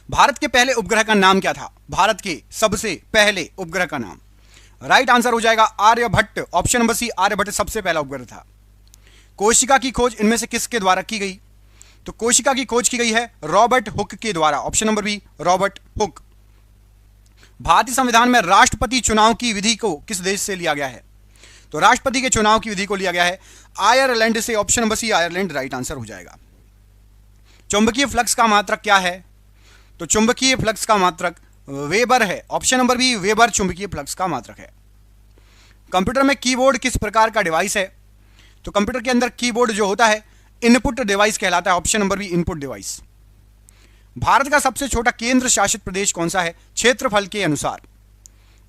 भारत के पहले उपग्रह का नाम क्या था? भारत के सबसे पहले उपग्रह का नाम, राइट आंसर हो जाएगा Aryabhata. Option number C, Aryabhata सबसे पहला उपग्रह था। कोशिका की खोज इनमें से किसके द्वारा की गई? तो कोशिका की खोज की गई है रॉबर्ट हुक के द्वारा। Option number B, Robert Hooke. भारतीय संविधान में राष्ट्रपति चुनाव की विधि को किस देश से लिया गया है? तो राष्ट्रपति के चुनाव की विधि को लिया गया है आयरलैंड से। Option number C, Ireland right answer हो जाएगा। चुंबकीय फ्लक्स का मात्रक क्या है? तो चुंबकीय फ्लक्स का मात्रक वेबर है। ऑप्शन नंबर बी, वेबर चुंबकीय फ्लक्स का मात्रक है। कंप्यूटर में कीबोर्ड किस प्रकार का डिवाइस है? तो कंप्यूटर के अंदर कीबोर्ड जो होता है इनपुट डिवाइस कहलाता है। Option number B, input device. भारत का सबसे छोटा केंद्र शासित प्रदेश कौन सा है क्षेत्रफल के अनुसार?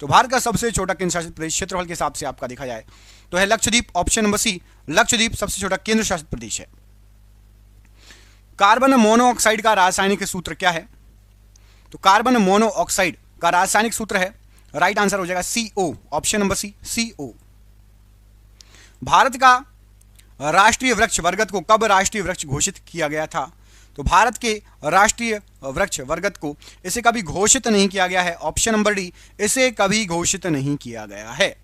तो भारत का सबसे छोटा केंद्र शासित प्रदेश क्षेत्रफल के हिसाब से आपका देखा जाए तो है Lakshadweep. Option number C, Lakshadweep सबसे छोटा केंद्र शासित प्रदेश है। कार्बन मोनोऑक्साइड का रासायनिक सूत्र क्या है? तो कार्बन मोनोऑक्साइड का रासायनिक सूत्र है, राइट आंसर हो जाएगा CO। Option number C, CO। भारत का राष्ट्रीय वृक्ष बरगद को कब राष्ट्रीय वृक्ष घोषित किया गया था? तो भारत के राष्ट्रीय वृक्ष बरगद को इसे कभी घोषित नहीं किया गया है। ऑप्शन नंबर डी, इसे कभी घोषित नहीं किया गया है।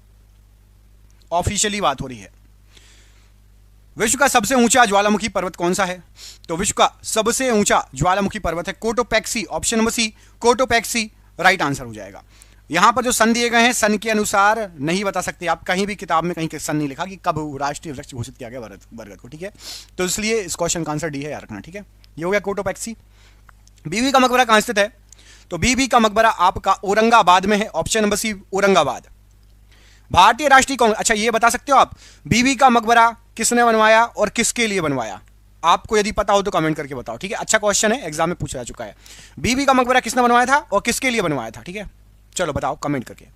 ऑफिशियली बात हो रही है। विश्व का सबसे ऊंचा ज्वालामुखी पर्वत कौन सा है? तो विश्व का सबसे ऊंचा ज्वालामुखी पर्वत है Cotopaxi. Option number C, Cotopaxi right answer हो जाएगा। यहां पर जो सन दिए गए हैं सन के अनुसार नहीं बता सकते आप, कहीं भी किताब में कहीं सन नहीं लिखा कि कब राष्ट्रीय वृक्ष घोषित किया गया बरगद को, ठीक है। तो इसलिए इस क्वेश्चन का आंसर डी है याद रखना, ठीक है। ये हो गया कोटोपैक्सी। बीबी का मकबरा कहां स्थित है? तो बीबी का मकबरा आपका औरंगाबाद में है। Option number C, Aurangabad. भारतीय राष्ट्रीय कांग्रेस, अच्छा ये बता सकते हो आप बीबी का मकबरा किसने बनवाया और किसके लिए बनवाया? आपको यदि पता हो तो कमेंट करके बताओ, ठीक है। अच्छा क्वेश्चन है, एग्जाम में पूछा जा चुका है। बीबी का मकबरा किसने बनवाया था और किसके लिए बनवाया था, ठीक है। चलो बताओ कमेंट करके।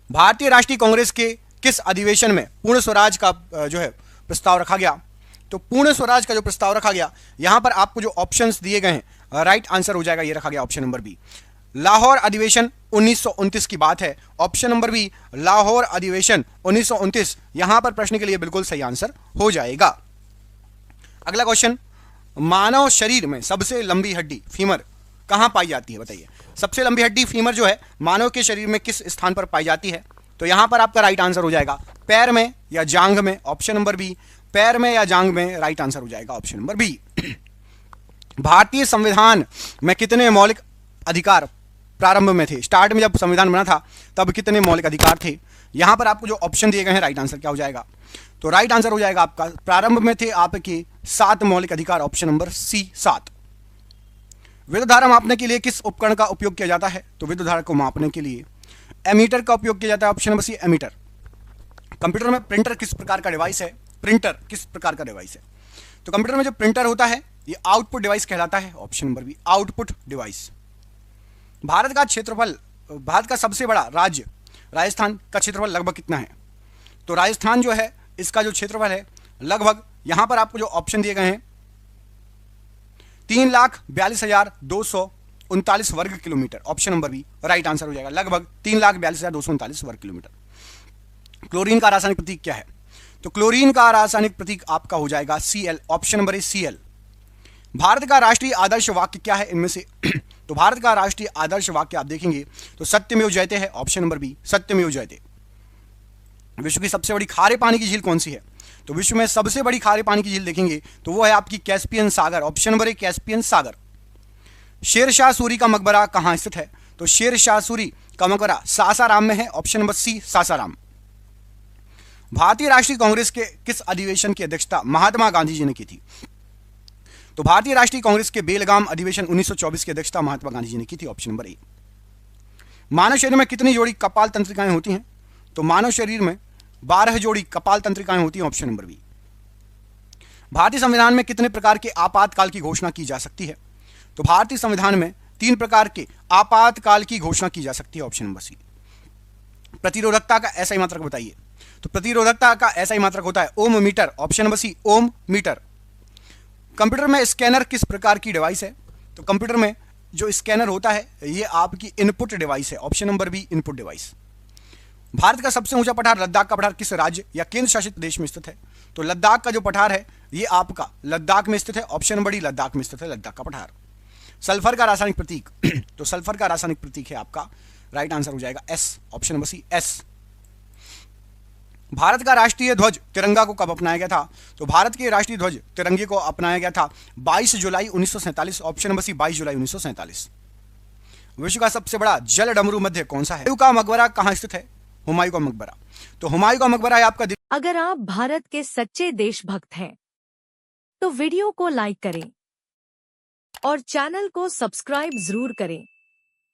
भारतीय राष्ट्रीय कांग्रेस के किस अधिवेशन में पूर्ण स्वराज का जो है प्रस्ताव रखा गया? तो पूर्ण स्वराज का जो प्रस्ताव रखा गया, यहां पर आपको जो ऑप्शंस दिए गए हैं राइट आंसर हो जाएगा, ये रखा गया ऑप्शन नंबर बी। लाहौर अधिवेशन 1929 की बात है। ऑप्शन नंबर बी, लाहौर अधिवेशन 1929 यहां पर प्रश्न के लिए बिल्कुल सही आंसर हो जाएगा। अगला क्वेश्चन, मानव शरीर में सबसे लंबी हड्डी फीमर कहां पाई जाती है? बताइए। सबसे लंबी हड्डी फीमर जो है मानव के शरीर में किस स्थान पर पाई जाती है? तो यहां पर आपका राइट आंसर हो जाएगा पैर में या जांघ में। ऑप्शन नंबर बी, पैर में या जांघ में राइट आंसर हो जाएगा ऑप्शन नंबर बी। भारतीय संविधान में कितने मौलिक अधिकार प्रारंभ में थे? स्टार्ट में जब संविधान बना था तब कितने मौलिक अधिकार थे? यहां पर आपको जो ऑप्शन दिए गए हैं राइट आंसर क्या हो जाएगा? तो राइट आंसर हो जाएगा आपका प्रारंभ में थे आपके 7 मौलिक अधिकार। Option number C, 7। विद्युत धारा मापने के लिए किस उपकरण का उपयोग किया जाता है? तो विद्युत धारा को मापने के लिए एमीटर का उपयोग किया जाता है। Option number C, ammeter. Computer में प्रिंटर किस प्रकार का डिवाइस है? प्रिंटर किस प्रकार का डिवाइस है? तो कंप्यूटर में जो प्रिंटर होता है ये आउटपुट डिवाइस कहलाता है। Option number B, output device. भारत का क्षेत्रफल, भारत का सबसे बड़ा राज्य राजस्थान का क्षेत्रफल लगभग कितना है? तो राजस्थान जो है इसका जो क्षेत्रफल है लगभग, यहां पर आपको जो ऑप्शन दिए गए हैं 3,42,239 वर्ग kilometre. Option number B right answer हो जाएगा, लगभग 3,42,239 वर्ग किलोमीटर। क्लोरीन का रासायनिक प्रतीक क्या है? तो क्लोरीन का रासायनिक प्रतीक आपका हो जाएगा Cl। ऑप्शन नंबर ए, Cl। भारत का राष्ट्रीय आदर्श वाक्य क्या है इनमें से? तो भारत का राष्ट्रीय आदर्श वाक्य आप देखेंगे तो सत्यमेव जयते है। ऑप्शन नंबर बी, सत्यमेव जयते। विश्व की सबसे बड़ी खारे पानी की झील कौन सी है? तो विश्व में सबसे बड़ी खारे पानी की झील देखेंगे तो वो है आपकी कैस्पियन सागर। ऑप्शन नंबर ए, कैस्पियन सागर। शेरशाह सूरी का मकबरा कहां स्थित है? तो शेरशाह सूरी का मकबरा सासाराम में है। Option number C, Sasaram. भारतीय राष्ट्रीय कांग्रेस के किस अधिवेशन की अध्यक्षता महात्मा गांधी जी ने की थी? तो भारतीय राष्ट्रीय कांग्रेस के बेलगाम अधिवेशन 1924 की अध्यक्षता महात्मा गांधी जी ने की थी। ऑप्शन नंबर ए। मानव शरीर में कितनी जोड़ी कपाल तंत्रिकाएं होती हैं? तो मानव शरीर में 12 जोड़ी कपाल तंत्रिकाएं होती हैं। Option number B. भारतीय संविधान में कितने प्रकार के आपातकाल की घोषणा की जा सकती है? तो भारतीय संविधान में 3 प्रकार के आपातकाल की घोषणा की जा सकती है। Option number C. प्रतिरोधकता का ऐसा ही मात्रक बताइए। तो प्रतिरोधकता का ऐसा ही मात्रक होता है ओम मीटर। ऑप्शन नंबर सी, ओम मीटर। कंप्यूटर में स्कैनर किस प्रकार की डिवाइस है? तो कंप्यूटर में जो स्कैनर होता है ये आपकी इनपुट डिवाइस है। Option number B, input device. भारत का सबसे ऊंचा पठार लद्दाख का पठार किस राज्य या केंद्र शासित प्रदेश में स्थित है? तो लद्दाख का जो पठार है ये आपका लद्दाख में स्थित है। ऑप्शन नंबर डी, लद्दाख में स्थित है लद्दाख का पठार। सल्फर का रासायनिक प्रतीक तो सल्फर का रासायनिक प्रतीक है आपका, राइट आंसर हो जाएगा S, option number C S. भारत का राष्ट्रीय ध्वज तिरंगा को कब अपनाया गया था? तो भारत के राष्ट्रीय ध्वज तिरंगे को अपनाया गया था 22 जुलाई 1947, ऑप्शन नंबर सी 22 जुलाई 1947। विश्व का सबसे बड़ा जल डमरू मध्य कौन सा है? हुमायूं का मकबरा कहाँ स्थित है? हुमायूं का मकबरा, तो हुमायूं का मकबरा है आपका। अगर आप भारत के सच्चे देशभक्त हैं तो वीडियो को लाइक करें और चैनल को सब्सक्राइब जरूर करें।